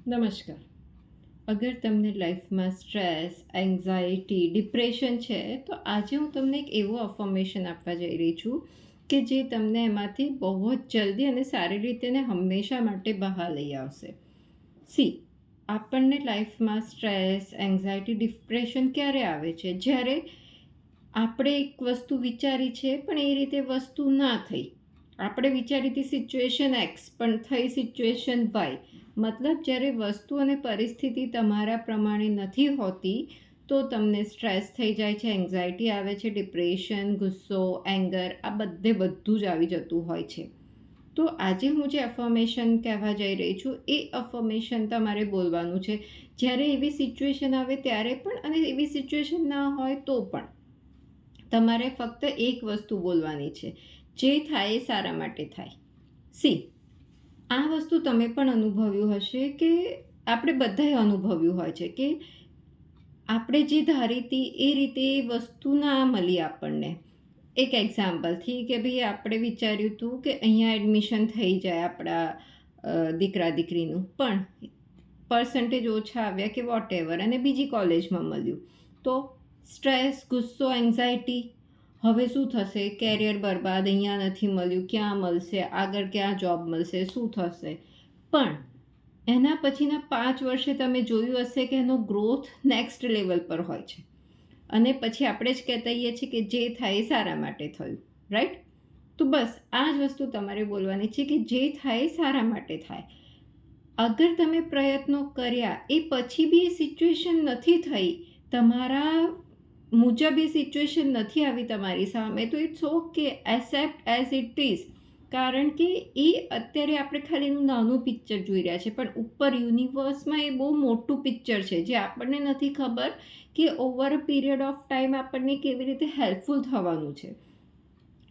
નમસ્કાર. અગર તમને લાઈફમાં સ્ટ્રેસ, એન્ઝાયટી, ડિપ્રેશન છે તો આજે હું તમને એક એવો અફર્મેશન આપવા જઈ રહી છું કે જે તમને એમાંથી બહુ જ જલ્દી અને સારી રીતે ને હંમેશા માટે બહાર લઈ આવશે. સી, આપણને લાઈફમાં સ્ટ્રેસ, એન્ઝાયટી, ડિપ્રેશન ક્યારે આવે છે? જ્યારે આપણે એક વસ્તુ વિચારી છે પણ એ રીતે વસ્તુ ના થઈ. આપણે વિચારી હતી સિચ્યુએશન એક્સ પણ થઈ સિચ્યુએશન વાય. મતલબ જ્યારે વસ્તુ અને પરિસ્થિતિ તમારા પ્રમાણે નથી હોતી તો તમને સ્ટ્રેસ થઈ જાય છે, એન્ઝાયટી આવે છે, ડિપ્રેશન, ગુસ્સો, એંગર, આ બધું જ આવી જતું હોય છે. તો આજે હું જે અફર્મેશન કહેવા જઈ રહી છું એ અફર્મેશન તમારે બોલવાનું છે જ્યારે એવી સિચ્યુએશન આવે ત્યારે પણ, અને એવી સિચ્યુએશન ના હોય તો પણ. તમારે ફક્ત એક વસ્તુ બોલવાની છે, જે થાય એ સારા માટે થાય. સી, આ વસ્તુ તમે પણ અનુભવ્યું હશે કે આપણે બધાએ અનુભવ્યું હોય છે કે આપણે જે ધારી હતી એ રીતે એ વસ્તુ ના મળી આપણને. એક એક્ઝામ્પલથી કે ભાઈ આપણે વિચાર્યું હતું કે અહીંયા એડમિશન થઈ જાય આપણા દીકરા દીકરીનું, પણ પર્સન્ટેજ ઓછા આવ્યા કે વોટ એવર અને બીજી કોલેજમાં મળ્યું. તો સ્ટ્રેસ, ગુસ્સો, એન્ઝાયટી, હવે શું થશે? કેરિયર બરબાદ, અહીંયા નથી મળ્યું, ક્યાં મળશે, આગળ ક્યાં જોબ મળશે, શું થશે? પણ એના પછીના 5 વર્ષે તમે જોયું હશે કે એનો ગ્રોથ નેક્સ્ટ લેવલ પર હોય છે. અને પછી આપણે જ કહેતા હોઈએ છીએ કે જે થાય એ સારા માટે થયું, રાઈટ? તો બસ આ જ વસ્તુ તમારે બોલવાની છે કે જે થાય એ સારા માટે થાય. અગર તમે પ્રયત્નો કર્યા એ પછી બી એ સિચ્યુએશન નથી થઈ, તમારા મુજબ એ સિચ્યુએશન નથી આવી તમારી સામે, તો it's okay, accept as it is. કારણ કે એ અત્યારે આપણે ખાલી એનું નાનું પિક્ચર જોઈ રહ્યા છે, પણ ઉપર યુનિવર્સમાં એ બહુ મોટું પિક્ચર છે જે આપણને નથી ખબર કે over a period of time આપણને કેવી રીતે હેલ્પફુલ થવાનું છે.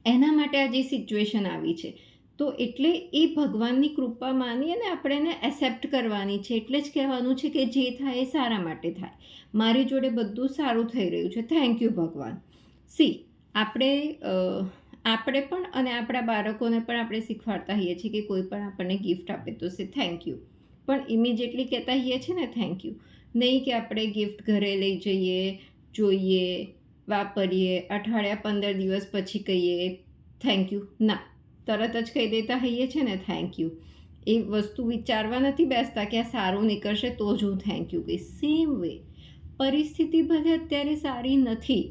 એના માટે આ જે સિચ્યુએશન આવી છે, તો એટલે એ ભગવાનની કૃપા માની અને આપણે એને એક્સેપ્ટ કરવાની છે. એટલે જ કહેવાનું છે કે જે થાય એ સારા માટે થાય. મારી જોડે બધું સારું થઈ રહ્યું છે, થેન્ક યુ ભગવાન. સી, આપણે પણ અને આપણા બાળકોને પણ આપણે શીખવાડતા હોઈએ છીએ કે કોઈ પણ આપણને ગિફ્ટ આપે તો સે થેન્ક યુ, પણ ઇમિડિયેટલી કહેતા હોઈએ છીએ ને થેન્ક યુ. નહીં કે આપણે ગિફ્ટ ઘરે લઈ જઈએ, જોઈએ, વાપરીએ, અઠવાડિયા 15 દિવસ પછી કહીએ થેન્ક યુ. ના, તરત જ કહી દેતા હોઈએ છીએ ને થેન્ક યુ. એ વસ્તુ વિચારવા નથી બેસતા કે આ સારું નીકળશે તો જ હું થેન્ક યુ કહીશ. સેમ વે, પરિસ્થિતિ ભલે અત્યારે સારી નથી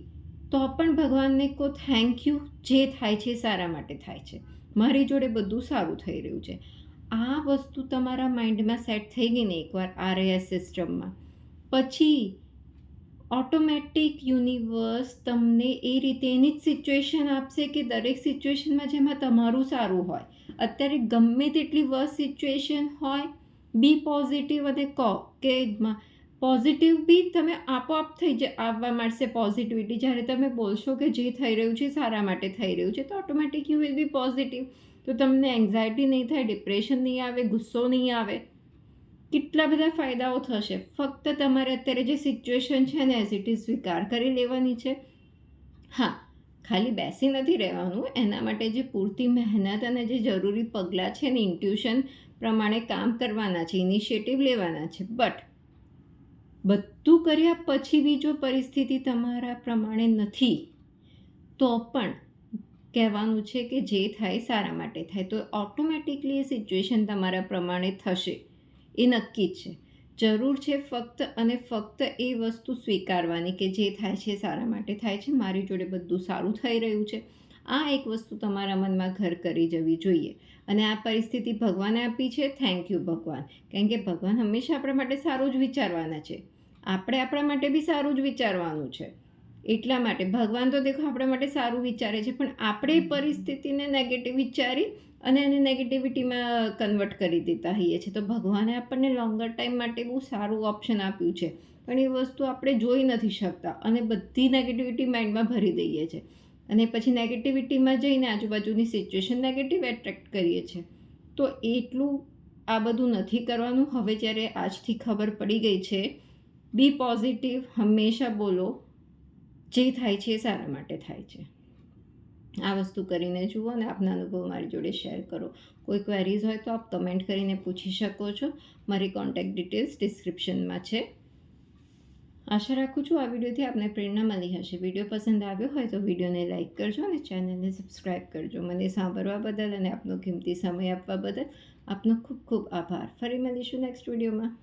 તો પણ ભગવાનને કહો થેન્ક યુ, જે થાય છે સારા માટે થાય છે. મારી જોડે બધું સારું થઈ રહ્યું છે. આ વસ્તુ તમારા માઇન્ડમાં સેટ થઈ ગઈ ને એકવાર RAS સિસ્ટમમાં, પછી ઓટોમેટિક યુનિવર્સ તમને એ રીતે એની જ સિચ્યુએશન આપશે કે દરેક સિચ્યુએશનમાં જેમાં તમારું સારું હોય. અત્યારે ગમે તેટલી વર્સ સિચ્યુએશન હોય, બી પોઝિટિવ અને કહો કે પોઝિટિવ બી તમે આપોઆપ આવવા માંડશે પોઝિટિવિટી. જ્યારે તમે બોલશો કે જે થઈ રહ્યું છે સારા માટે થઈ રહ્યું છે તો automatic you will B positive. તો તમને એન્ઝાયટી નહીં થાય, ડિપ્રેશન નહીં આવે, ગુસ્સો નહીં આવે. કેટલા બધા ફાયદાઓ થશે. ફક્ત તમારે અત્યારે જે સિચ્યુએશન છે ને એઝ ઇટ ઇઝ સ્વીકાર કરી લેવાની છે. હા, ખાલી બેસી નથી રહેવાનું, એના માટે જે પૂરતી મહેનત અને જે જરૂરી પગલાં છે ને ઇન્ટ્યુશન પ્રમાણે કામ કરવાના છે, ઇનિશિયેટિવ લેવાના છે. બટ બધું કર્યા પછી બી જો પરિસ્થિતિ તમારા પ્રમાણે નથી તો પણ કહેવાનું છે કે જે થાય સારા માટે થાય. તો ઓટોમેટિકલી એ સિચ્યુએશન તમારા પ્રમાણે થશે, એ નક્કી જ છે. જરૂર છે ફક્ત અને ફક્ત એ વસ્તુ સ્વીકારવાની કે જે થાય છે સારા માટે થાય છે. મારી જોડે બધું સારું થઈ રહ્યું છે. આ એક વસ્તુ તમારા મનમાં ઘર કરી જવી જોઈએ. અને આ પરિસ્થિતિ ભગવાને આપી છે, થેન્ક યુ ભગવાન. કારણ કે ભગવાન હંમેશા આપણા માટે સારું જ વિચારવાના છે. આપણે આપણા માટે બી સારું જ વિચારવાનું છે. એટલા માટે ભગવાન તો દેખો આપણા માટે સારું વિચારે છે, પણ આપણે પરિસ્થિતિને નેગેટિવ વિચારી અને એને નેગેટિવિટીમાં કન્વર્ટ કરી દેતા હોઈએ છીએ. તો ભગવાને આપણને લોંગર ટાઈમ માટે બહુ સારું ઓપ્શન આપ્યું છે, પણ એ વસ્તુ આપણે જોઈ નથી શકતા અને બધી નેગેટિવિટી માઇન્ડમાં ભરી દઈએ છીએ. અને પછી નેગેટિવિટીમાં જઈને આજુબાજુની સિચ્યુએશન નેગેટિવ એટ્રેક્ટ કરીએ છીએ. તો એટલું આ બધું નથી કરવાનું. હવે જ્યારે આજથી ખબર પડી ગઈ છે, બી પોઝિટિવ, હંમેશા બોલો જે થાય છે એ સારા માટે થાય છે. આ વસ્તુ કરીને જુઓ અને આપના અનુભવ મારી જોડે શેર કરો. કોઈ ક્વેરીઝ હોય તો આપ કમેન્ટ કરીને પૂછી શકો છો. મારી કોન્ટેક્ટ ડિટેલ્સ ડિસ્ક્રિપ્શનમાં છે. આશા રાખું છું આ વિડીયોથી આપને પ્રેરણા મળી હશે. વિડીયો પસંદ આવ્યો હોય તો વિડીયોને લાઇક કરજો અને ચેનલને સબસ્ક્રાઈબ કરજો. મને સાંભળવા બદલ અને આપનો કિંમતી સમય આપવા બદલ આપનો ખૂબ ખૂબ આભાર. ફરી મળીશું નેક્સ્ટ વિડીયોમાં.